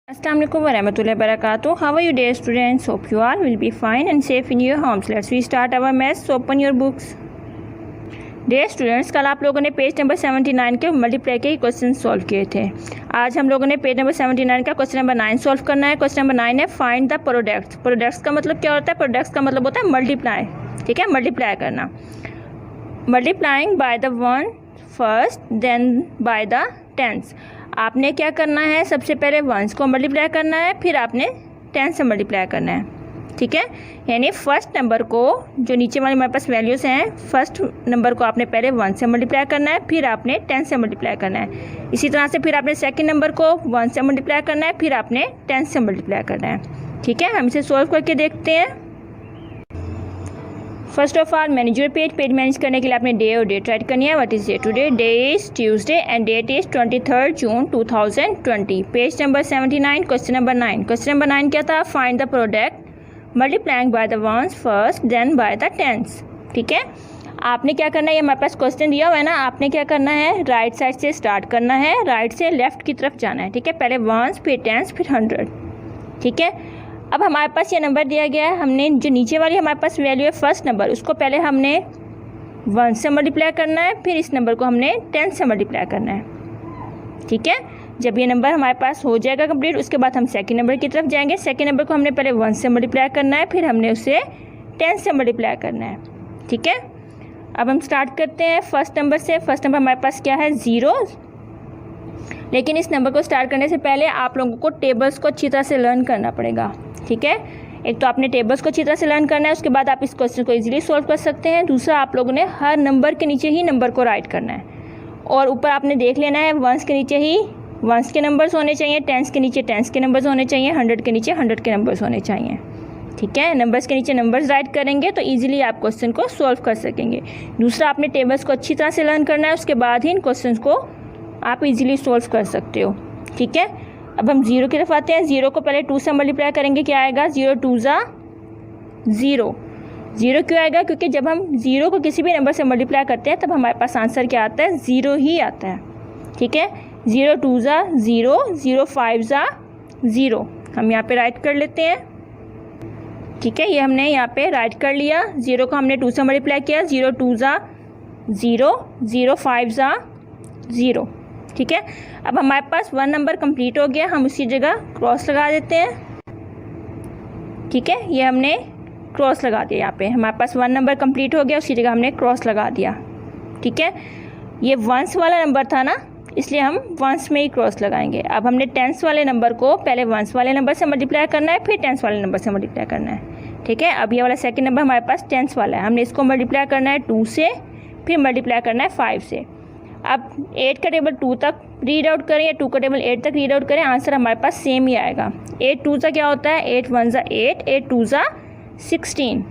Assalamualaikum warahmatullahi wabarakatuh. How are you dear students? Hope you all will be fine and safe in your homes. Let's we start our maths. So open your books. Dear students, कल आप लोगों ने page number 79 के multiply के question solve किए थे। आज हम लोगों ने पेज नंबर 79 का क्वेश्चन नंबर 9 सॉल्व करना है। क्वेश्चन नंबर 9 है फाइंड द प्रोडक्ट्स। प्रोडक्ट्स का मतलब क्या होता है? प्रोडक्ट्स का मतलब होता है मल्टीप्लाई। ठीक है, मल्टीप्लाई करना। Multiplying by the one first then by the tens. आपने क्या करना है? सबसे पहले वंस को मल्टीप्लाई करना है, फिर आपने टेंस से मल्टीप्लाई करना है। ठीक है, यानी फर्स्ट नंबर को, जो नीचे वाले हमारे पास वैल्यूज़ हैं, फर्स्ट नंबर को आपने पहले 1 से मल्टीप्लाई करना है, फिर आपने 10 से मल्टीप्लाई करना है। इसी तरह से फिर आपने सेकंड नंबर को 1 से मल्टीप्लाई करना है, फिर आपने 10 से मल्टीप्लाई करना है। ठीक है, हम इसे सॉल्व करके देखते हैं। First of all manage your page. Page manage करने के लिए आपने डे और डेट राइट करनी है। What is day today? Day is Tuesday and date is 23 June 2020। Page number 79 question number 9। Question number 9 क्या था? Find the product multiplying by the ones first then by the tens. ठीक है, आपने क्या करना है? ये हमारे पास क्वेश्चन दिया हुआ है ना, आपने क्या करना है? राइट साइड से स्टार्ट करना है, राइट से लेफ्ट की तरफ जाना है। ठीक है, पहले वंस फिर टेंस फिर 100। ठीक है, अब हमारे पास ये नंबर दिया गया है, हमने जो नीचे वाली हमारे पास वैल्यू है फर्स्ट नंबर, उसको पहले हमने 1 से मल्टीप्लाई करना है, फिर इस नंबर को हमने 10 से मल्टीप्लाई करना है। ठीक है, जब ये नंबर हमारे पास हो जाएगा कंप्लीट, उसके बाद हम सेकंड नंबर की तरफ जाएंगे। सेकंड नंबर को हमने पहले 1 से मल्टीप्लाई करना है, फिर हमने उसे 10 से मल्टीप्लाई करना है। ठीक है, अब हम स्टार्ट करते हैं फर्स्ट नंबर से। फर्स्ट नंबर हमारे पास क्या है? 0। लेकिन इस नंबर को स्टार्ट करने से पहले आप लोगों को टेबल्स को अच्छी तरह से लर्न करना पड़ेगा। ठीक है, एक तो आपने टेबल्स को अच्छी तरह से लर्न करना है, उसके बाद आप इस क्वेश्चन को इजीली सॉल्व कर सकते हैं। दूसरा, आप लोगों ने हर नंबर के नीचे ही नंबर को राइट करना है, और ऊपर आपने देख लेना है वंस के नीचे ही वंस के नंबर्स होने चाहिए, टेंस के नीचे टेंस के नंबर्स होने चाहिए, 100 के नीचे 100 के नंबर्स होने चाहिए। ठीक है, नंबर्स के नीचे नंबर्स राइट करेंगे तो ईजिली आप क्वेश्चन को सॉल्व कर सकेंगे। दूसरा, आपने टेबल्स को अच्छी तरह से लर्न करना है, उसके बाद ही इन क्वेश्चन को आप इजीली सॉल्व कर सकते हो। ठीक है, अब हम 0 की तरफ आते हैं। 0 को पहले 2 से मल्टीप्लाई करेंगे, क्या आएगा? 0 2 ज़ा 0। 0 क्यों आएगा? क्योंकि जब हम 0 को किसी भी नंबर से मल्टीप्लाई करते हैं तब हमारे पास आंसर क्या आता है? 0 ही आता है। ठीक है, 0 2 ज़ा 0, 0 5 ज़ा 0। हम यहाँ पे राइट कर लेते हैं। ठीक है, ये हमने यहाँ पे राइट कर लिया। 0 को हमने 2 से मल्टीप्लाई किया, 0 2 ज़ा 0, 0 5 ज़ा 0। ठीक है, अब हमारे पास 1 नंबर कंप्लीट हो गया, हम उसी जगह क्रॉस लगा देते हैं। ठीक है, ये हमने क्रॉस लगा दिया। यहाँ पे हमारे पास 1 नंबर कंप्लीट हो गया, उसी जगह हमने क्रॉस लगा दिया। ठीक है, ये वंस वाला नंबर था ना, इसलिए हम वंस में ही क्रॉस लगाएंगे। अब हमने टेंस वाले नंबर को पहले वंस वाले नंबर से मल्टीप्लाई करना है, फिर टेंस वाले नंबर से मल्टीप्लाई करना है। ठीक है, अब ये वाला सेकंड नंबर हमारे पास टेंस वाला है, हमने इसको मल्टीप्लाई करना है 2 से, फिर मल्टीप्लाई करना है 5 से। अब 8 का टेबल 2 तक रीड आउट करें या 2 का टेबल 8 तक रीड आउट करें, आंसर हमारे पास सेम ही आएगा। 8 2 ज़ा क्या होता है? 8 1 ज़ा 8, 8 2 ज़ा 16।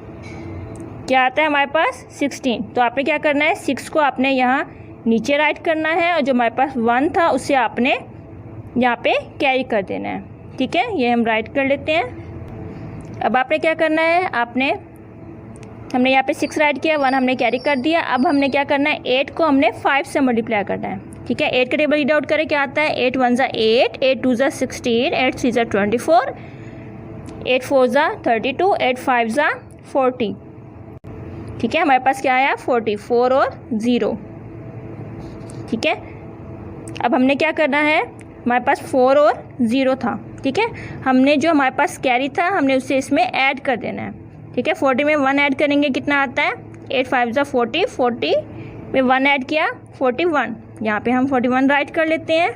क्या आता है हमारे पास? 16। तो आपने क्या करना है? 6 को आपने यहाँ नीचे राइट करना है, और जो हमारे पास 1 था उसे आपने यहाँ पे कैरी कर देना है। ठीक है, ये हम राइट कर लेते हैं। अब आपने क्या करना है? हमने यहाँ पे 6 राइट किया, 1 हमने कैरी कर दिया। अब हमने क्या करना है? 8 को हमने 5 से मल्टीप्लाई करना है। ठीक है, 8 का टेबल रीड आउट करें, क्या आता है? 8 1 ज़ा 8, 8 2 ज़ा 16, 8 3 ज़ा 24, 8 4 ज़ा 32, 8 5 ज़ा 40। ठीक है, हमारे पास क्या आया? 44 और 0। ठीक है, अब हमने क्या करना है? हमारे पास 4 और 0 था। ठीक है, हमने जो हमारे पास कैरी था हमने उसे इसमें ऐड कर देना है। ठीक है, 40 में 1 ऐड करेंगे, कितना आता है? 8 5 ज़ा 40, 40 में 1 ऐड किया 41। यहाँ पे हम 41 राइट कर लेते हैं।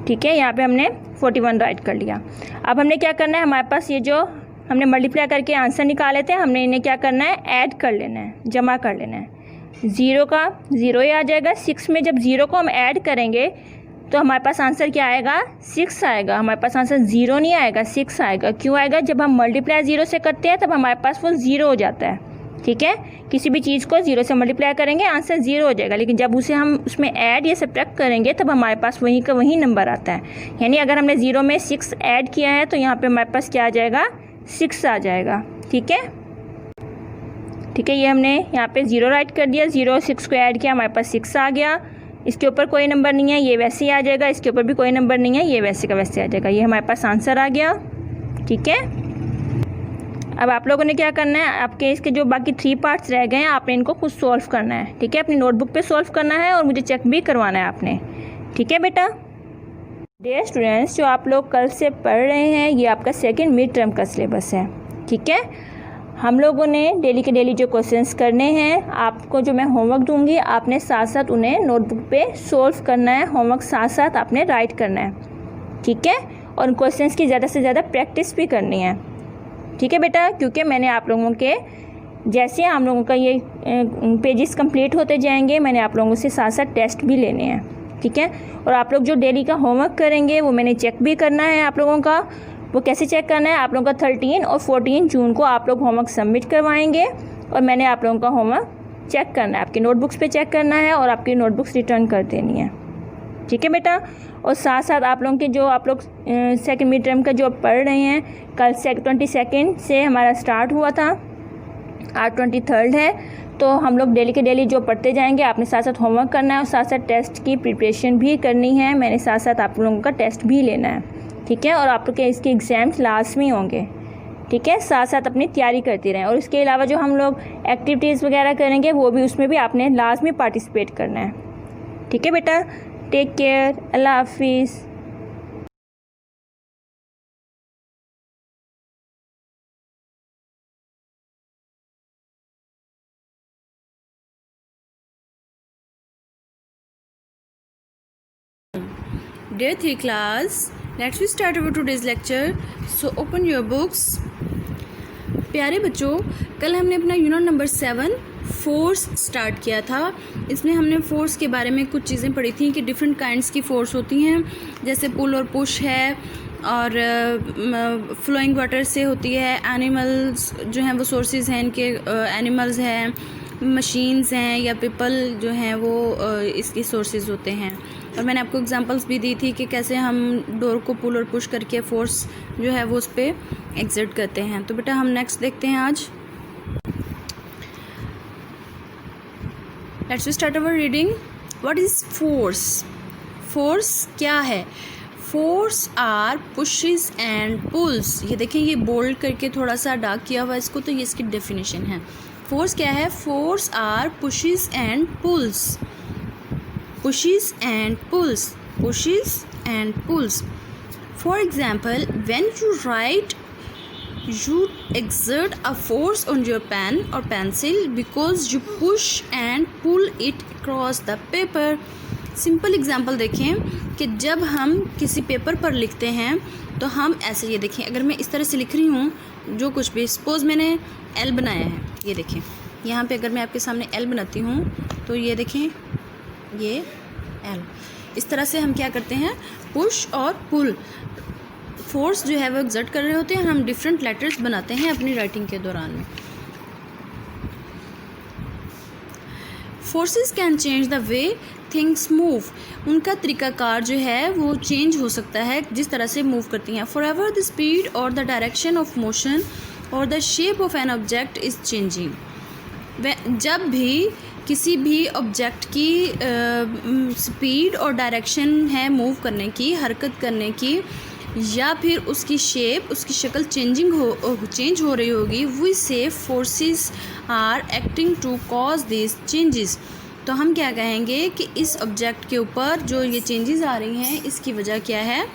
ठीक है, यहाँ पे हमने 41 राइट कर लिया। अब हमने क्या करना है? हमारे पास ये जो हमने मल्टीप्लाई करके आंसर निकाले थे, हमने इन्हें क्या करना है? ऐड कर लेना है, जमा कर लेना है। 0 का 0 ही आ जाएगा। 6 में जब 0 को हम ऐड करेंगे तो हमारे पास आंसर क्या आएगा? 6 आएगा। हमारे पास आंसर 0 नहीं आएगा, 6 आएगा। क्यों आएगा? जब हम मल्टीप्लाई 0 से करते हैं तब हमारे पास वो 0 हो जाता है। ठीक है, किसी भी चीज़ को 0 से मल्टीप्लाई करेंगे आंसर 0 हो जाएगा, लेकिन जब उसे हम उसमें ऐड या सब्ट्रैक्ट करेंगे तब हमारे पास वहीं का वहीं नंबर आता है। यानी अगर हमने 0 में 6 ऐड किया है तो यहाँ पे हमारे पास क्या आ जाएगा? 6 आ जाएगा। ठीक है, ठीक है, ये हमने यहाँ पे 0 राइट कर दिया, 0 6 को ऐड किया, हमारे पास 6 आ गया। इसके ऊपर कोई नंबर नहीं है, ये वैसे ही आ जाएगा, इसके ऊपर भी कोई नंबर नहीं है, ये वैसे का वैसे आ जाएगा। ये हमारे पास आंसर आ गया। ठीक है, अब आप लोगों ने क्या करना है, आपके इसके जो बाकी 3 पार्ट्स रह गए हैं आपने इनको खुद सॉल्व करना है। ठीक है, अपनी नोटबुक पे सॉल्व करना है और मुझे चेक भी करवाना है आपने। ठीक है बेटा। डियर स्टूडेंट्स, जो आप लोग कल से पढ़ रहे हैं ये आपका सेकंड मिड टर्म का सिलेबस है। ठीक है, हम लोगों ने डेली के डेली जो क्वेश्चंस करने हैं, आपको जो मैं होमवर्क दूंगी आपने साथ साथ उन्हें नोटबुक पे सॉल्व करना है, होमवर्क साथ साथ आपने राइट करना है। ठीक है, और उन क्वेश्चंस की ज़्यादा से ज़्यादा प्रैक्टिस भी करनी है। ठीक है बेटा, क्योंकि मैंने आप लोगों के जैसे हम लोगों का ये पेजेस कंप्लीट होते जाएंगे, मैंने आप लोगों से साथ साथ टेस्ट भी लेने हैं। ठीक है, और आप लोग जो डेली का होमवर्क करेंगे वो मैंने चेक भी करना है आप लोगों का। वो कैसे चेक करना है, आप लोगों का 13 और 14 जून को आप लोग होमवर्क सबमिट करवाएंगे और मैंने आप लोगों का होमवर्क चेक करना है, आपकी नोटबुक्स पे चेक करना है और आपकी नोटबुक्स रिटर्न कर देनी है। ठीक है बेटा, और साथ साथ आप लोगों के जो आप लोग सेकंड मिड टर्म का जो पढ़ रहे हैं, कल 22 से हमारा स्टार्ट हुआ था, आज 23 है, तो हम लोग डेली के डेली जो पढ़ते जाएंगे, आपने साथ साथ होमवर्क करना है और साथ साथ टेस्ट की प्रिपरेशन भी करनी है, मैंने साथ साथ आप लोगों का टेस्ट भी लेना है। ठीक है, और आप लोग के इसके एग्ज़ाम्स लाजमी होंगे। ठीक है, साथ साथ अपनी तैयारी करते रहें और इसके अलावा जो हम लोग एक्टिविटीज़ वगैरह करेंगे वो भी उसमें भी आपने लाजमी पार्टिसिपेट करना है। ठीक है बेटा, टेक केयर, अल्लाह हाफिज़। Dear 3 class, let's we start our today's lecture. So open your books. प्यारे बच्चों, कल हमने अपना यूनिट नंबर 7 फोर्स स्टार्ट किया था। इसमें हमने फोर्स के बारे में कुछ चीज़ें पढ़ी थी कि डिफरेंट काइंड्स की फोर्स होती हैं, जैसे पुल और पुश है, और फ्लोइंग वाटर से होती है, एनिमल्स जो हैं वो सोर्सेज हैं इनके, एनिमल्स हैं, मशीन्स हैं, या पीपल जो हैं वो इसकी सोर्सेज होते हैं। और मैंने आपको एग्जांपल्स भी दी थी कि कैसे हम डोर को पुल और पुश करके फोर्स जो है वो उस पर एग्जर्ट करते हैं। तो बेटा हम नेक्स्ट देखते हैं आज। Let's start our reading. What is force? Force क्या है? Force are pushes and pulls. ये देखें, ये बोल्ड करके थोड़ा सा डार्क किया हुआ इसको, तो ये इसकी डेफिनेशन है। फोर्स क्या है? Force are pushes and pulls. Pushes and pulls. Pushes and pulls. For example, when you write, you exert a force on your pen or pencil because you push and pull it across the paper. Simple example देखें कि जब हम किसी paper पर लिखते हैं तो हम ऐसे, ये देखें, अगर मैं इस तरह से लिख रही हूँ जो कुछ भी, सपोज़ मैंने एल बनाया है, ये देखें यहाँ पे अगर मैं आपके सामने एल बनाती हूँ तो ये देखें ये एल, इस तरह से हम क्या करते हैं, पुश और पुल, फोर्स जो है वो एक्सर्ट कर रहे होते हैं। हम डिफरेंट लेटर्स बनाते हैं अपनी राइटिंग के दौरान में। Forces can change the way things move. उनका तरीक़ाकार जो है वो चेंज हो सकता है जिस तरह से मूव करती हैं। फॉर एवर द स्पीड और द डायरेक्शन ऑफ मोशन और the shape of an object is changing. जब भी किसी भी ऑब्जेक्ट की स्पीड और डायरेक्शन है मूव करने की, हरकत करने की, या फिर उसकी शेप, उसकी शक्ल चेंज हो रही होगी, we see forces are acting to cause this changes. तो हम क्या कहेंगे कि इस ऑब्जेक्ट के ऊपर जो ये चेंजेस आ रही हैं इसकी वजह क्या है,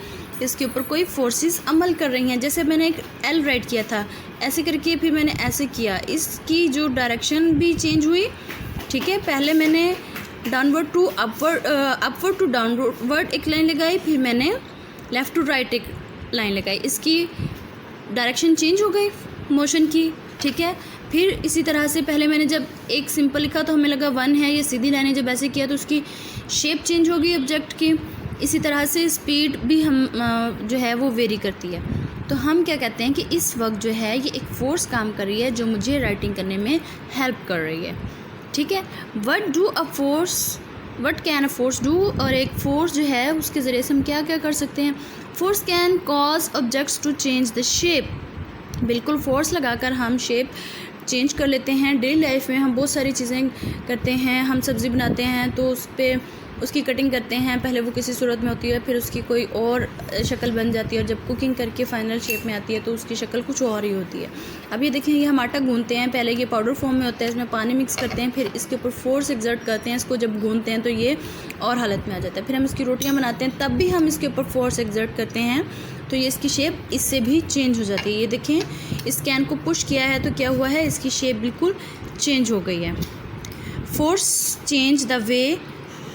इसके ऊपर कोई फोर्सेस अमल कर रही हैं। जैसे मैंने एक एल राइट किया था, ऐसे करके फिर मैंने ऐसे किया, इसकी जो डायरेक्शन भी चेंज हुई। ठीक है, पहले मैंने downward to upward, upward to downward एक लाइन लगाई, फिर मैंने लेफ़्ट टू राइट एक लाइन लगाई, इसकी डायरेक्शन चेंज हो गई मोशन की। ठीक है, फिर इसी तरह से पहले मैंने जब एक सिंपल लिखा तो हमें लगा 1 है, ये सीधी लाइन है, जब ऐसे किया तो उसकी शेप चेंज हो गई ऑब्जेक्ट की। इसी तरह से स्पीड भी हम जो है वो वेरी करती है। तो हम क्या कहते हैं कि इस वक्त जो है ये एक फ़ोर्स काम कर रही है जो मुझे राइटिंग करने में हेल्प कर रही है। ठीक है, what can a force do, और एक फोर्स जो है उसके ज़रिए से हम क्या क्या कर सकते हैं। Force can cause objects to change the shape. बिल्कुल, फोर्स लगाकर हम शेप चेंज कर लेते हैं। डेली लाइफ में हम बहुत सारी चीज़ें करते हैं, हम सब्ज़ी बनाते हैं तो उस पर उसकी कटिंग करते हैं, पहले वो किसी सूरत में होती है, फिर उसकी कोई और शक्ल बन जाती है, और जब कुकिंग करके फाइनल शेप में आती है तो उसकी शक्ल कुछ और ही होती है। अब ये देखें, ये हम आटा गूंथते हैं, पहले ये पाउडर फॉर्म में होता है, इसमें पानी मिक्स करते हैं, फिर इसके ऊपर फोर्स एक्सर्ट करते हैं, इसको जब गूंथते हैं तो ये और हालत में आ जाता है। फिर हम इसकी रोटियाँ बनाते हैं, तब भी हम इसके ऊपर फोर्स एक्सर्ट करते हैं, तो ये इसकी शेप इससे भी चेंज हो जाती है। ये देखें, इस कैन को पुश किया है तो क्या हुआ है, इसकी शेप बिल्कुल चेंज हो गई है। Force change the way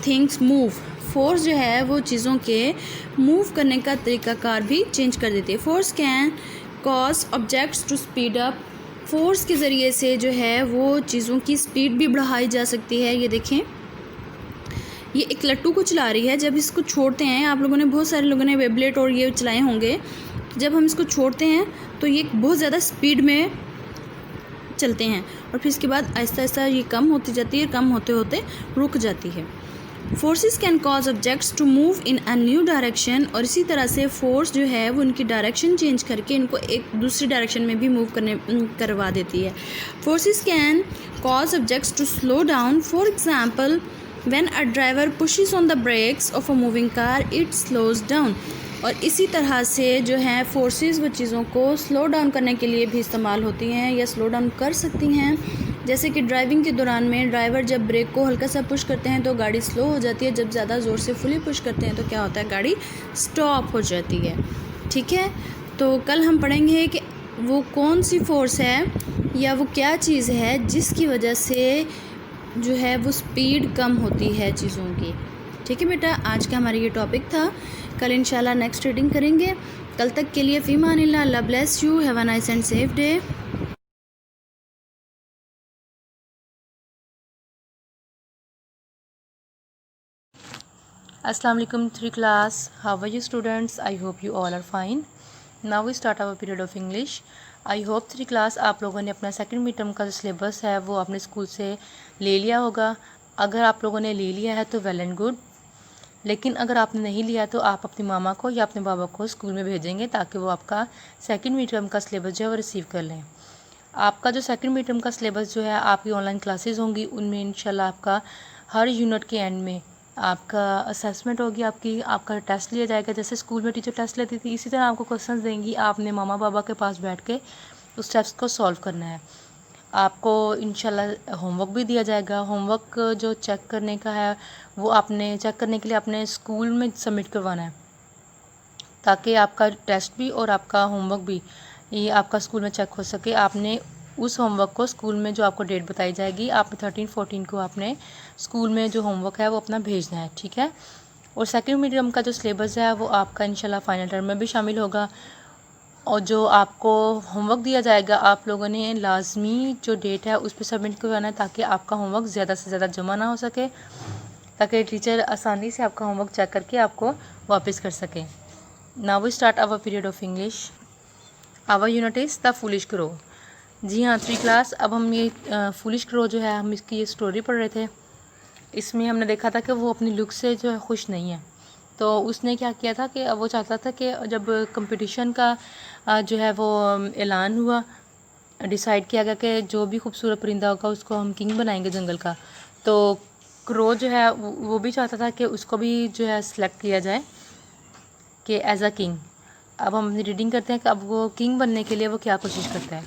things move. Force जो है वो चीज़ों के मूव करने का तरीक़ाकार भी चेंज कर देती है। Force can cause objects to speed up. Force के ज़रिए से जो है वो चीज़ों की स्पीड भी बढ़ाई जा सकती है। ये देखें, ये एक लट्टू को चला रही है, जब इसको छोड़ते हैं, आप लोगों ने, बहुत सारे लोगों ने बेब्लेट और ये चलाए होंगे, तो जब हम इसको छोड़ते हैं तो ये बहुत ज़्यादा स्पीड में चलते हैं, और फिर इसके बाद आहिस्ता आहिस्ता ये कम होती जाती है, कम होते होते रुक जाती है। Forces can cause objects to move in a new direction. और इसी तरह से फोर्स जो है वो उनकी डायरेक्शन चेंज करके इनको एक दूसरी डायरेक्शन में भी मूव करवा देती है। Forces can cause objects to slow down. For example, when a driver pushes on the brakes of a moving car, it slows down. और इसी तरह से जो है फोर्सेस वो चीज़ों को स्लो डाउन करने के लिए भी इस्तेमाल होती हैं या स्लो डाउन कर सकती हैं। जैसे कि ड्राइविंग के दौरान में ड्राइवर जब ब्रेक को हल्का सा पुश करते हैं तो गाड़ी स्लो हो जाती है, जब ज़्यादा ज़ोर से फुली पुश करते हैं तो क्या होता है, गाड़ी स्टॉप हो जाती है। ठीक है, तो कल हम पढ़ेंगे कि वो कौन सी फोर्स है या वो क्या चीज़ है जिसकी वजह से जो है वो स्पीड कम होती है चीज़ों की। ठीक है बेटा, आज का हमारा ये टॉपिक था। कल इंशाल्लाह नेक्स्ट रीडिंग करेंगे। कल तक के लिए फ़ीमानिल्लाह, Allah bless you, have a nice and safe day. Assalamu alaikum 3 class. How are you students? I hope you all are fine. Now we start our period of English. I hope 3 class आप लोगों ने अपना second mid term का जो syllabus है वो अपने school से ले लिया होगा। अगर आप लोगों ने ले लिया है तो वेल एंड गुड, लेकिन अगर आपने नहीं लिया तो आप अपनी मामा को या अपने बाबा को स्कूल में भेजेंगे ताकि वो आपका सेकंड मिड टर्म का सिलेबस जो है वो रिसीव कर लें। आपका जो सेकंड मिड टर्म का सिलेबस जो है आपकी ऑनलाइन क्लासेस होंगी, उनमें इंशाल्लाह आपका हर यूनिट के एंड में आपका असेसमेंट होगी, आपका टेस्ट लिया जाएगा। जैसे स्कूल में टीचर टेस्ट लेती थी, इसी तरह आपको क्वेश्चंस देंगी, आपने मामा बाबा के पास बैठ के उस टेस्ट को सॉल्व करना है। आपको इंशाल्लाह होमवर्क भी दिया जाएगा। होमवर्क जो चेक करने का है वो आपने चेक करने के लिए अपने स्कूल में सबमिट करवाना है, ताकि आपका टेस्ट भी और आपका होमवर्क भी ये आपका स्कूल में चेक हो सके। आपने उस होमवर्क को स्कूल में, जो आपको डेट बताई जाएगी, आपने 13-14 को आपने स्कूल में जो होमवर्क है वो अपना भेजना है। ठीक है, और सेकंड मीडियम का जो सिलेबस है वो आपका इंशाल्लाह फाइनल टर्म में भी शामिल होगा। और जो आपको होमवर्क दिया जाएगा आप लोगों ने लाजमी जो डेट है उस पर सबमिट करवाना है, ताकि आपका होमवर्क ज़्यादा से ज़्यादा जमा ना हो सके, ताकि टीचर आसानी से आपका होमवर्क चेक करके आपको वापस कर सकें। Now we start our period of English. Our unit is the foolish crow. जी हाँ 3 क्लास, अब हम ये फूलिश क्रो जो है हम इसकी ये स्टोरी पढ़ रहे थे। इसमें हमने देखा था कि वो अपनी लुक से जो है खुश नहीं है, तो उसने क्या किया था कि वो चाहता था कि जब कंपटीशन का जो है वो ऐलान हुआ, डिसाइड किया गया कि जो भी खूबसूरत परिंदा होगा उसको हम किंग बनाएंगे जंगल का, तो क्रो जो है वो भी चाहता था कि उसको भी जो है सिलेक्ट किया जाए कि एज अ किंग। अब हम रीडिंग करते हैं कि अब वो किंग बनने के लिए वो क्या कोशिश करता है।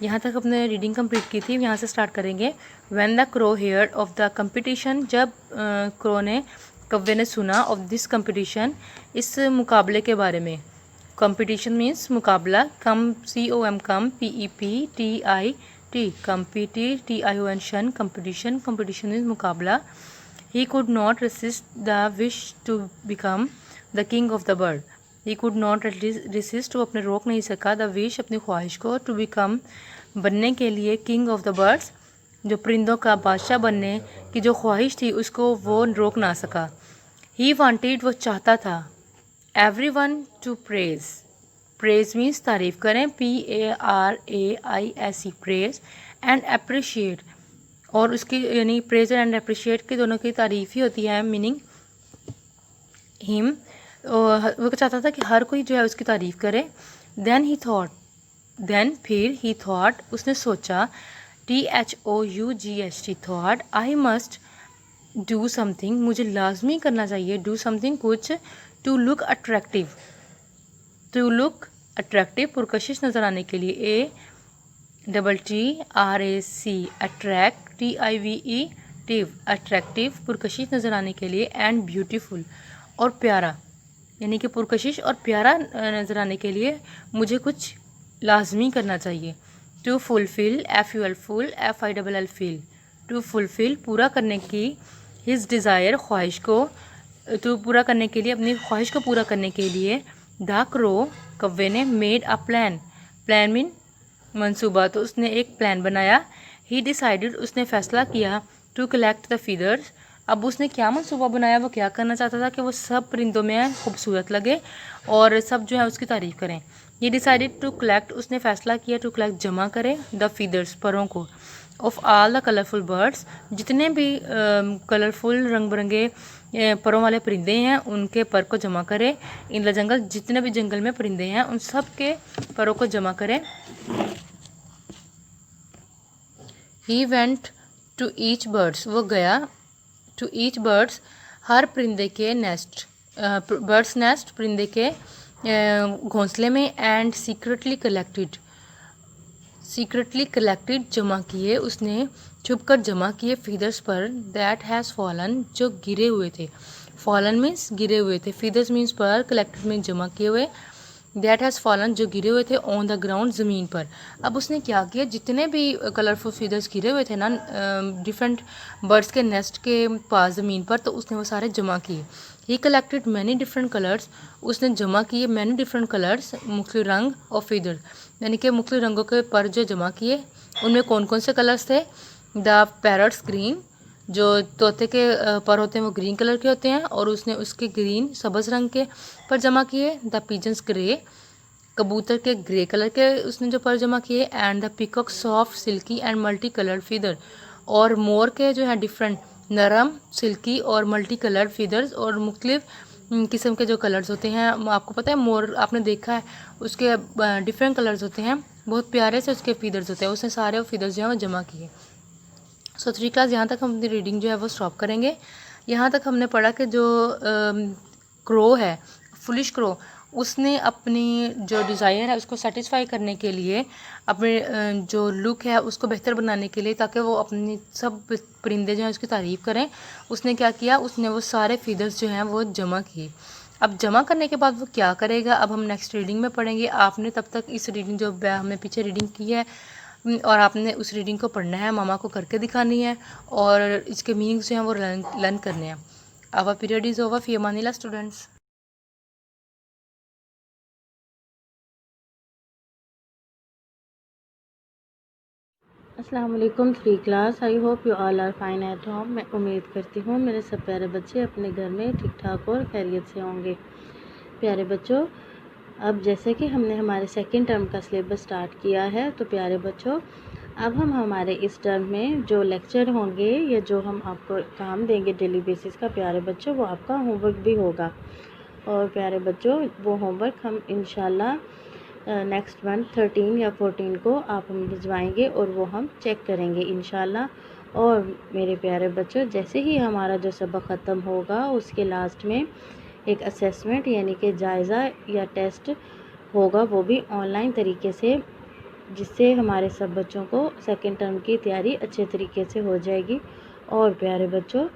यहाँ तक अपने रीडिंग कंप्लीट की थी, यहाँ से स्टार्ट करेंगे। When the crow heard of the competition, जब क्रो ने, कव्वे ने सुना, ऑफ दिस कंपटीशन, इस मुकाबले के बारे में। कंपटीशन मीन्स मुकाबला, com COM com PEPTIT competition शन, कंपटीशन, कंपटीशन मीन्स मुकाबला। He could not resist the wish to become the king of the bird. He could not resist, वो अपने रोक नहीं सका, द विश अपनी ख्वाहिश को, टू बिकम बनने के लिए, किंग ऑफ द बर्ड्स जो परिंदों का बादशाह बनने की जो ख्वाहिश थी उसको वो रोक ना सका। ही वांटेड, वो चाहता था, everyone to praise. Praise means तारीफ़ करें, PARAISE प्रेज, एंड अप्रिशिएट, और उसकी यानी प्रेज एंड अप्रिशिएट की दोनों की तारीफ़ ही होती है, मीनिंग हिम। वो चाहता था कि हर कोई जो है उसकी तारीफ़ करे। देन ही थॉट, देन फिर, ही थॉट उसने सोचा, THOUGHT thought, I must do something, मुझे लाजमी करना चाहिए, डू समथिंग कुछ, to look attractive, to look attractive पुरकशिश नज़र आने के लिए, ATTRAC attract, TIVE tive attractive पुरकशिश नज़र आने के लिए, एंड ब्यूटीफुल और प्यारा, यानी कि पुरकशिश और प्यारा नज़र आने के लिए मुझे कुछ लाजमी करना चाहिए। To fulfil, FUL full, FILL fill, to fulfil पूरा करने की, हिज डिज़ायर ख्वाहिश को, तो पूरा करने के लिए, अपनी ख्वाहिश को पूरा करने के लिए, द क्रो कव्वे ने made a plan, plan mean मंसूबा, तो उसने एक प्लान बनाया। ही डिसाइडेड उसने फ़ैसला किया, टू कलेक्ट द फीदर्स, अब उसने क्या मंसूबा बनाया, वो क्या करना चाहता था कि वो सब परिंदों में खूबसूरत लगे और सब जो है उसकी तारीफ़ करें। ये डिसाइडेड टू कलेक्ट, उसने फ़ैसला किया, टू कलेक्ट जमा करें, द फीदर्स परों को, of all the colourful birds, जितने भी कलरफुल रंग बिरंगे परों वाले परिंदे हैं उनके पर को जमा करें। इन द जंगल, जितने भी जंगल में परिंदे हैं उन सब के परों को जमा करें। He went to each birds, वो गया, टू ईच बर्ड्स हर परिंदे के नेस्ट, बर्ड्स नेस्ट परिंदे के घोंसले में, एंड सीक्रेटली कलेक्टेड जमा किए, उसने छुप कर जमा किए, फीदर्स पर, दैट हैज़ फॉलन जो गिरे हुए थे, फॉलन मीन्स गिरे हुए थे, फीदर्स मीन्स पर, कलेक्टेड मीन्स जमा किए हुए, दैट हैज़ फॉलन जो गिरे हुए थे, ऑन द ग्राउंड ज़मीन पर। अब उसने क्या किया, जितने भी कलरफुल फीदर्स गिरे हुए थे ना डिफरेंट बर्ड्स के नेस्ट के पास ज़मीन पर, तो उसने वो सारे जमा किए। ही कलेक्टेड मैनी डिफरेंट कलर्स, उसने जमा किए मैनी डिफरेंट कलर्स, मुख्तलिफ रंग और फीदर, यानी कि मुख्तलिफ रंगों के पर जो जमा किए, उनमें कौन कौन से कलर्स थे, द पैरट्स ग्रीन, जो तोते के पर होते हैं वो ग्रीन कलर के होते हैं और उसने उसके ग्रीन सब्ज़ रंग के पर जमा किए, द पिजन्स ग्रे, कबूतर के ग्रे कलर के उसने जो पर जमा किए, and the peacock soft silkie and multi coloured feather, और मोर के जो है डिफरेंट नरम सिल्की और मल्टी कलर्ड फीदर्स, और मुख्तलिफ किस्म के जो कलर्स होते हैं, आपको पता है मोर आपने देखा है उसके डिफरेंट कलर्स होते हैं, बहुत प्यारे से उसके फीदर्स होते हैं, उसने सारे वो फीदर्स जो हैं वो जमा किए। सो 3 क्लास यहाँ तक हम अपनी रीडिंग जो है वो स्टॉप करेंगे। यहाँ तक हमने पढ़ा कि जो क्रो है, फुलिश क्रो, उसने अपनी जो डिज़ायर है उसको सेटिस्फाई करने के लिए, अपने जो लुक है उसको बेहतर बनाने के लिए, ताकि वो अपनी सब परिंदे जो हैं उसकी तारीफ़ करें, उसने क्या किया, उसने वो सारे फीदर्स जो हैं वो जमा किए। अब जमा करने के बाद वो क्या करेगा, अब हम नेक्स्ट रीडिंग में पढ़ेंगे। आपने तब तक इस रीडिंग जो हमने पीछे रीडिंग की है और आपने उस रीडिंग को पढ़ना है, मामा को करके दिखानी है और इसके मीनिंग्स जो हैं वो लर्न करने हैं। आवर पीरियड इज़ ओवर, फी अमानिल्लाह स्टूडेंट्स। अस्सलाम वालेकुम 3 class, I hope you all are fine at home. मैं उम्मीद करती हूँ मेरे सब प्यारे बच्चे अपने घर में ठीक ठाक और खैरियत से होंगे। प्यारे बच्चों, अब जैसे कि हमने हमारे सेकंड टर्म का सिलेबस स्टार्ट किया है, तो प्यारे बच्चों अब हम हमारे इस टर्म में जो लेक्चर होंगे या जो हम आपको काम देंगे डेली बेसिस का, प्यारे बच्चों वो आपका होमवर्क भी होगा। और प्यारे बच्चों वो होमवर्क हम इंशाल्लाह नेक्स्ट मंथ 13 या 14 को आप हम भिजवाएंगे और वो हम चेक करेंगे इंशाल्लाह। और मेरे प्यारे बच्चों, जैसे ही हमारा जो सबक ख़त्म होगा उसके लास्ट में एक असेसमेंट यानी कि जायज़ा या टेस्ट होगा, वो भी ऑनलाइन तरीके से, जिससे हमारे सब बच्चों को सेकंड टर्म की तैयारी अच्छे तरीके से हो जाएगी। और प्यारे बच्चों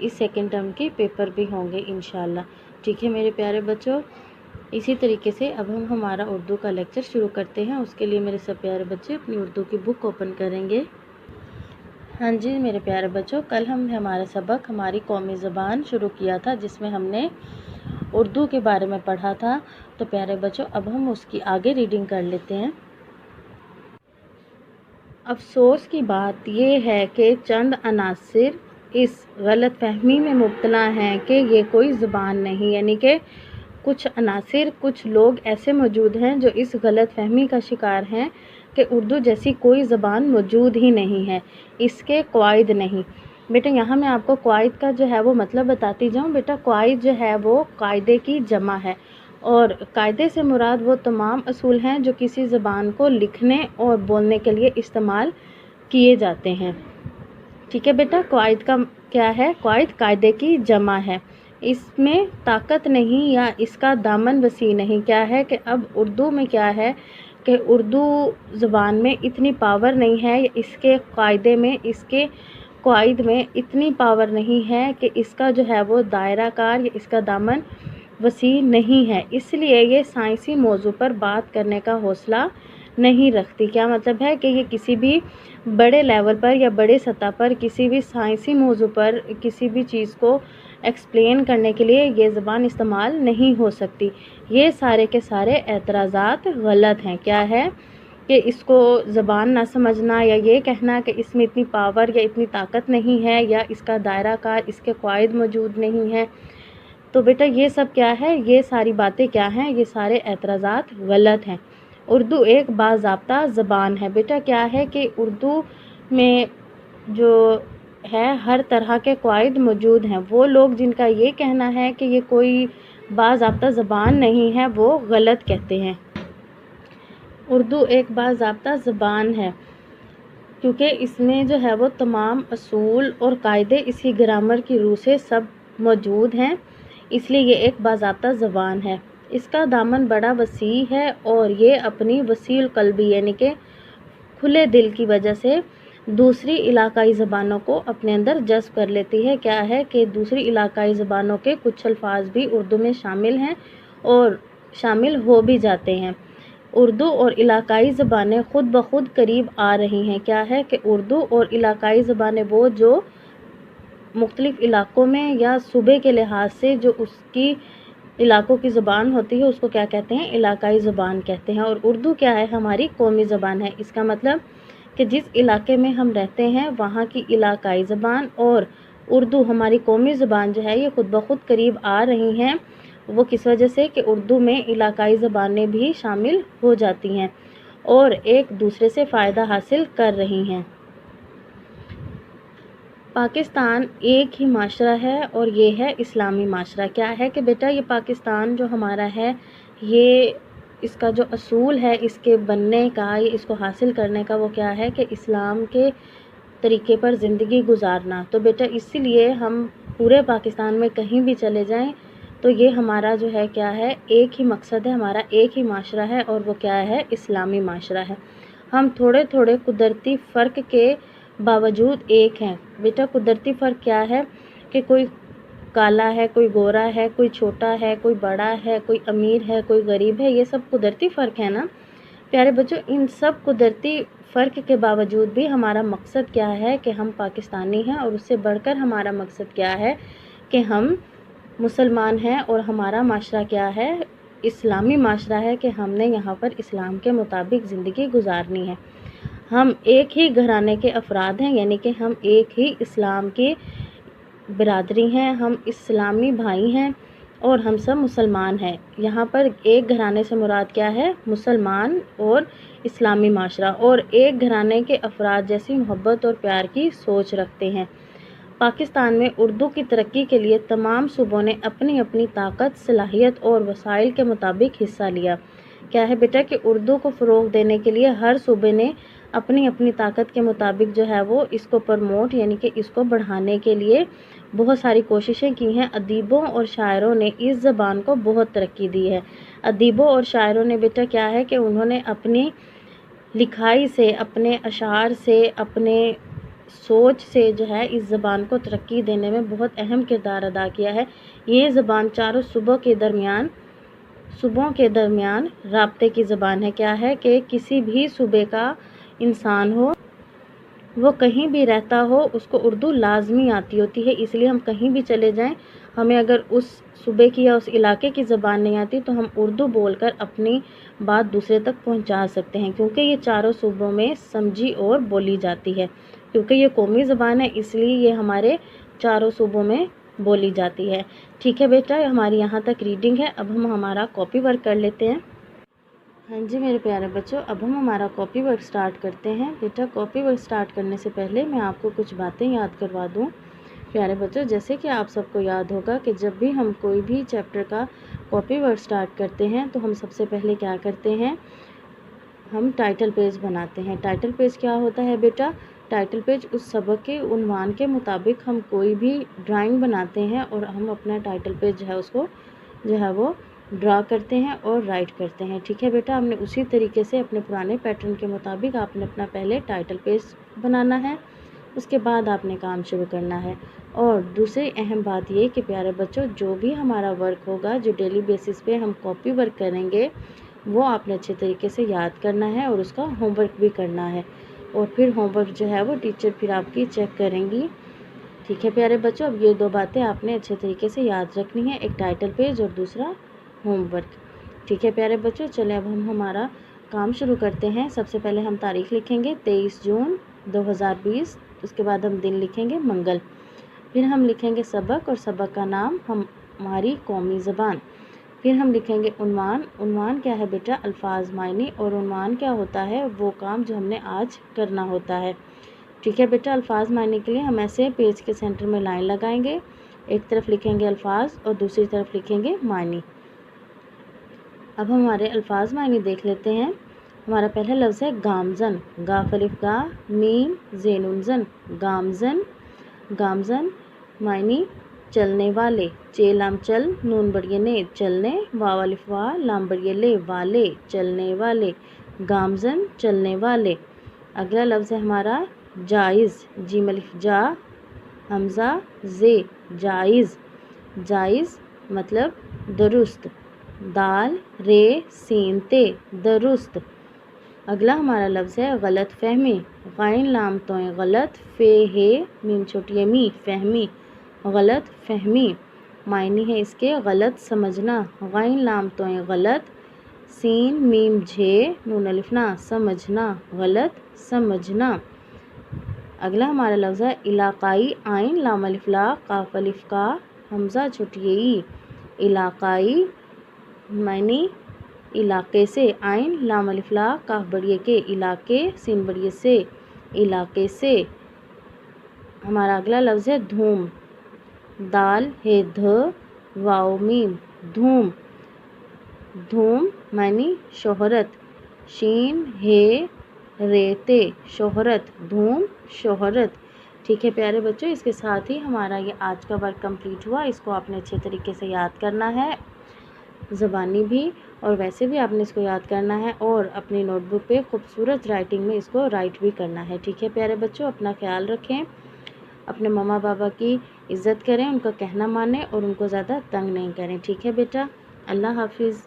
इस सेकंड टर्म के पेपर भी होंगे इंशाल्लाह। ठीक है मेरे प्यारे बच्चों, इसी तरीके से अब हम हमारा उर्दू का लेक्चर शुरू करते हैं। उसके लिए मेरे सब प्यारे बच्चे अपनी उर्दू की बुक ओपन करेंगे। हाँ जी मेरे प्यारे बच्चों, कल हमने हमारा सबक हमारी कौमी ज़बान शुरू किया था, जिसमें हमने उर्दू के बारे में पढ़ा था। तो प्यारे बच्चों अब हम उसकी आगे रीडिंग कर लेते हैं। अफसोस की बात यह है कि चंद अनासिर इस गलत फहमी में मुब्तला हैं कि ये कोई ज़बान नहीं, यानी कि कुछ अनासिर, कुछ लोग ऐसे मौजूद हैं जो इस गलत फहमी का शिकार हैं कि उर्दू जैसी कोई ज़बान मौजूद ही नहीं है, इसके क़वाइद नहीं। बेटा यहाँ मैं आपको क़वाइद का जो है वो मतलब बताती जाऊँ। बेटा क़वाइद जो है वो कायदे की जमा है, और कायदे से मुराद वो तमाम असूल हैं जो किसी ज़बान को लिखने और बोलने के लिए इस्तेमाल किए जाते हैं। ठीक है बेटा, कवायद का क्या है? कवायद कायदे की जमा है। इसमें ताकत नहीं या इसका दामन वसी नहीं। क्या है कि अब उर्दू में क्या है कि उर्दू ज़बान में इतनी पावर नहीं है, इसके कायदे में, इसके कवायद में इतनी पावर नहीं है कि इसका जो है वो दायरा कार या इसका दामन वसी नहीं है, इसलिए ये साइंसी मौजू पर बात करने का हौसला नहीं रखती। क्या मतलब है कि ये किसी भी बड़े लेवल पर या बड़े सतह पर किसी भी साइंसी मौजू पर किसी भी चीज़ को एक्सप्लेन करने के लिए ये ज़बान इस्तेमाल नहीं हो सकती। ये सारे के सारे एतराज़ात गलत हैं। क्या है कि इसको ज़बान ना समझना या ये कहना कि इसमें इतनी पावर या इतनी ताकत नहीं है या इसका दायरा कार, इसके क़वाइद मौजूद नहीं है। तो बेटा ये सब क्या है, ये सारी बातें क्या हैं, ये सारे एतराज़ात गलत हैं। उर्दू एक बाज़ाब्ता ज़बान है। बेटा क्या है कि उर्दू में जो है हर तरह के क़वाइद मौजूद हैं। वो लोग जिनका ये कहना है कि ये कोई बाज़ाब्ता ज़बान नहीं है, वो गलत कहते हैं। उर्दू एक बाज़ाब्ता ज़बान है क्योंकि इसमें जो है वो तमाम असूल और कायदे इसी ग्रामर की रूह से सब मौजूद हैं, इसलिए ये एक बाज़ाब्ता ज़बान है। इसका दामन बड़ा वसी है और ये अपनी वसील क़ल्बी यानी कि खुले दिल की वजह से दूसरी इलाकाई ज़बानों को अपने अंदर जज़्ब कर लेती है। क्या है कि दूसरी इलाकाई ज़बानों के कुछ अल्फाज भी उर्दू में शामिल हैं और शामिल हो भी जाते हैं। उर्दू और इलाकाई ज़बानें ख़ुद ब खुद करीब आ रही हैं। क्या है कि उर्दू और इलाकाई ज़बानें वो जो मुख्तलिफ़ इलाक़ों में या सूबे के लिहाज से जो उसकी इलाक़ों की ज़बान होती है उसको क्या कहते हैं? इलाकाई ज़बान कहते हैं। और उर्दू क्या है? हमारी कौमी ज़बान है। इसका मतलब कि जिस इलाके में हम रहते हैं वहाँ की इलाकाई ज़बान और उर्दू हमारी कौमी ज़बान जो है ये ख़ुद ब खुद करीब आ रही हैं। वो किस वजह से कि उर्दू में इलाकाई ज़बानें भी शामिल हो जाती हैं और एक दूसरे से फ़ायदा हासिल कर रही हैं। पाकिस्तान एक ही माशरा है और ये है इस्लामी माशरा। क्या है कि बेटा ये पाकिस्तान जो हमारा है ये इसका जो असूल है इसके बनने का, ये इसको हासिल करने का, वो क्या है कि इस्लाम के तरीके पर ज़िंदगी गुजारना। तो बेटा इसीलिए हम पूरे पाकिस्तान में कहीं भी चले जाएं तो ये हमारा जो है क्या है, एक ही मकसद है, हमारा एक ही माशरा है और वो क्या है? इस्लामी माशरा है। हम थोड़े थोड़े कुदरती फ़र्क के बावजूद एक हैं। बेटा कुदरती फ़र्क क्या है कि कोई काला है, कोई गोरा है, कोई छोटा है, कोई बड़ा है, कोई अमीर है, कोई गरीब है, ये सब कुदरती फ़र्क है ना प्यारे बच्चों। इन सब कुदरती फ़र्क के बावजूद भी हमारा मकसद क्या है कि हम पाकिस्तानी हैं और उससे बढ़कर हमारा मकसद क्या है कि हम मुसलमान हैं और हमारा माशरा क्या है? इस्लामी माशरा है कि हमने यहाँ पर इस्लाम के मुताबिक ज़िंदगी गुजारनी है। हम एक ही घराने के अफराद हैं यानी कि हम एक ही इस्लाम की बिरादरी हैं, हम इस्लामी भाई हैं और हम सब मुसलमान हैं। यहाँ पर एक घराने से मुराद क्या है? मुसलमान और इस्लामी माशरा, और एक घराने के अफराद जैसी मोहब्बत और प्यार की सोच रखते हैं। पाकिस्तान में उर्दू की तरक्की के लिए तमाम सूबों ने अपनी अपनी ताकत, सलाहियत और वसाइल के मुताबिक हिस्सा लिया। क्या है बेटा कि उर्दू को फ़रोग़ देने के लिए हर सूबे ने अपनी अपनी ताकत के मुताबिक जो है वो इसको प्रमोट यानी कि इसको बढ़ाने के लिए बहुत सारी कोशिशें की हैं। अदीबों और शायरों ने इस ज़बान को बहुत तरक्की दी है। अदीबों और शायरों ने बेटा क्या है कि उन्होंने अपनी लिखाई से, अपने अशार से, अपने सोच से जो है इस ज़बान को तरक्की देने में बहुत अहम किरदार अदा किया है। ये ज़बान चारों सूबों के दरमियान राब्ते की ज़बान है। क्या है कि किसी भी सूबे का इंसान हो, वो कहीं भी रहता हो, उसको उर्दू लाजमी आती होती है। इसलिए हम कहीं भी चले जाएं, हमें अगर उस सूबे की या उस इलाके की ज़बान नहीं आती तो हम उर्दू बोलकर अपनी बात दूसरे तक पहुंचा सकते हैं, क्योंकि ये चारों सूबों में समझी और बोली जाती है। क्योंकि ये कौमी ज़बान है इसलिए ये हमारे चारों सूबों में बोली जाती है। ठीक है बेटा, हमारी यहाँ तक रीडिंग है। अब हम हमारा कॉपी वर्क कर लेते हैं। हाँ जी मेरे प्यारे बच्चों, अब हम हमारा कॉपी वर्क स्टार्ट करते हैं। बेटा कॉपी वर्क स्टार्ट करने से पहले मैं आपको कुछ बातें याद करवा दूँ। प्यारे बच्चों, जैसे कि आप सबको याद होगा कि जब भी हम कोई भी चैप्टर का कॉपी वर्क स्टार्ट करते हैं तो हम सबसे पहले क्या करते हैं? हम टाइटल पेज बनाते हैं। टाइटल पेज क्या होता है बेटा? टाइटल पेज उस सबक के उन्वान के मुताबिक हम कोई भी ड्राइंग बनाते हैं और हम अपना टाइटल पेज जो है उसको जो है वो ड्रा करते हैं और राइट करते हैं। ठीक है बेटा, हमने उसी तरीके से अपने पुराने पैटर्न के मुताबिक आपने अपना पहले टाइटल पेज बनाना है, उसके बाद आपने काम शुरू करना है। और दूसरी अहम बात ये कि प्यारे बच्चों, जो भी हमारा वर्क होगा, जो डेली बेसिस पे हम कॉपी वर्क करेंगे, वो आपने अच्छे तरीके से याद करना है और उसका होमवर्क भी करना है। और फिर होमवर्क जो है वो टीचर फिर आपकी चेक करेंगी। ठीक है प्यारे बच्चों, अब ये दो बातें आपने अच्छे तरीके से याद रखनी है, एक टाइटल पेज और दूसरा होमवर्क। ठीक है प्यारे बच्चों, चलें अब हम हमारा काम शुरू करते हैं। सबसे पहले हम तारीख लिखेंगे 23 जून 2020, उसके बाद हम दिन लिखेंगे मंगल, फिर हम लिखेंगे सबक और सबक का नाम हमारी कौमी ज़बान, फिर हम लिखेंगे उन्वान। उन्वान क्या है बेटा? अल्फाज मायने, और उन्वान क्या होता है? वो काम जो हमने आज करना होता है। ठीक है बेटा, अल्फाज मायने के लिए हम ऐसे पेज के सेंटर में लाइन लगाएंगे, एक तरफ लिखेंगे अल्फाज और दूसरी तरफ लिखेंगे मायने। अब हमारे अल्फाज मायने देख लेते हैं। हमारा पहला लफ्ज़ है गामजन, गाफ अलिफ गा मीम ज़ेनुन जन, गामजन। गामजन मायने चलने वाले, चे लाम चल नून बड़िए ने, चलने, वाव अलिफ वा लाम बड़िए ले, वाले, चलने वाले, गामजन चलने वाले। अगला लफ्ज़ है हमारा जायज़, जीम अलिफ जा हमज़ा जे, जायज़। जायज़ मतलब दुरुस्त, दाल रे सीन ते, दुरुस्त। अगला हमारा लफ्ज़ है गलत फहमी, गैन लाम तो गलत, फे है मीम छोटी मी, फहमी, गलत फहमी। मायने है इसके गलत समझना, गैन लाम तो गलत, सीन मीम झे नून अलिफ ना, समझना, गलत समझना। अगला हमारा लफ्ज़ है इलाकाई, आइन लाम अलिफ ला काफ अलिफ का हमज़ा छोटी ई, इलाकाई मायने इलाके से, आइन लाम अलिफ ला काफ बड़िए के, इलाके, सीन बड़िए से, इलाके से। हमारा अगला लफ्ज़ है धूम, दाल है ध वाओ मीम, धूम। धूम मायने शोहरत, शीन है रेते, शोहरत, धूम शोहरत। ठीक है प्यारे बच्चों, इसके साथ ही हमारा ये आज का वर्क कंप्लीट हुआ। इसको आपने अच्छे तरीके से याद करना है, ज़बानी भी और वैसे भी आपने इसको याद करना है, और अपनी नोटबुक पे खूबसूरत राइटिंग में इसको राइट भी करना है। ठीक है प्यारे बच्चों, अपना ख्याल रखें, अपने मम्मा पापा की इज़्ज़त करें, उनका कहना मानें और उनको ज़्यादा तंग नहीं करें। ठीक है बेटा, अल्लाह हाफिज़।